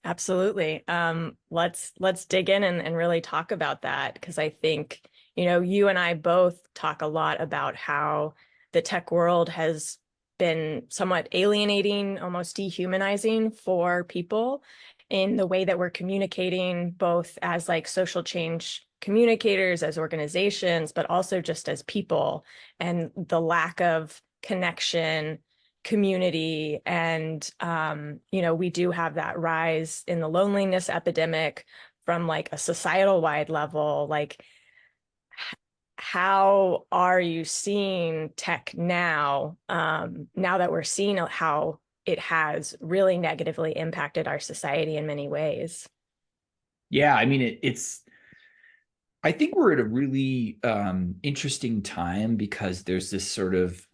Absolutely. Let's dig in and really talk about that because I think, you and I both talk a lot about how the tech world has been somewhat alienating, almost dehumanizing for people in the way that we're communicating, both as like social change communicators, as organizations, but also just as people, and the lack of connection, community, and we do have that rise in the loneliness epidemic from like a societal wide level. Like, how are you seeing tech now, now that we're seeing how it has really negatively impacted our society in many ways? Yeah, I mean, I think we're at a really interesting time because there's this sort of,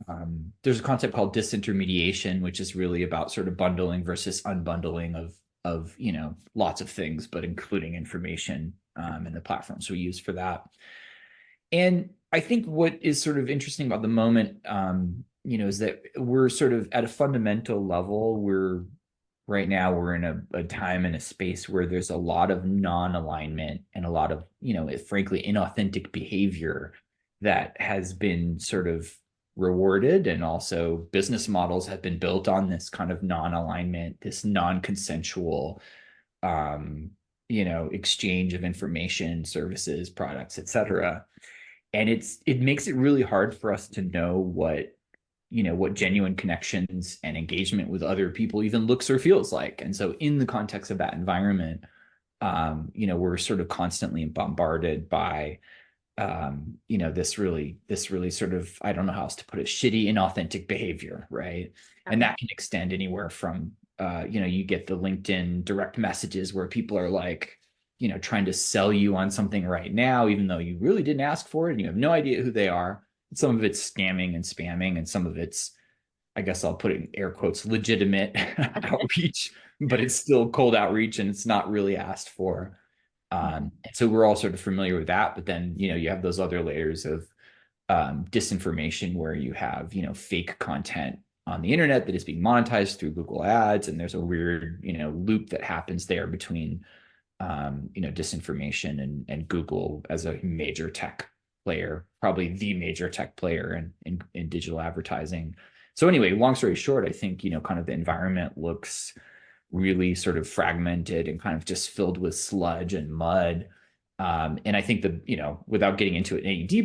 there's a concept called disintermediation, which is really about sort of bundling versus unbundling of lots of things, but including information and the platforms we use for that. And I think what is sort of interesting about the moment, is that we're sort of at a fundamental level, right now we're in a time and a space where there's a lot of non-alignment and a lot of, frankly, inauthentic behavior that has been sort of rewarded. And also business models have been built on this kind of non-alignment, this non-consensual, exchange of information, services, products, et cetera. And it makes it really hard for us to know what genuine connections and engagement with other people even looks or feels like. And so in the context of that environment, we're sort of constantly bombarded by this really sort of, I don't know how else to put it, shitty, inauthentic behavior, right? And that can extend anywhere from you get the LinkedIn direct messages where people are like, trying to sell you on something right now, even though you really didn't ask for it and you have no idea who they are. Some of it's scamming and spamming, and some of it's, I guess I'll put it in air quotes, legitimate outreach, but it's still cold outreach and it's not really asked for. And so we're all sort of familiar with that. But then, you have those other layers of disinformation where you have, fake content on the internet that is being monetized through Google ads. And there's a weird, loop that happens there between, disinformation and Google as a major tech player, probably the major tech player in digital advertising. So anyway, long story short, I think, kind of the environment looks really sort of fragmented and kind of just filled with sludge and mud. And I think without getting into it any deeper,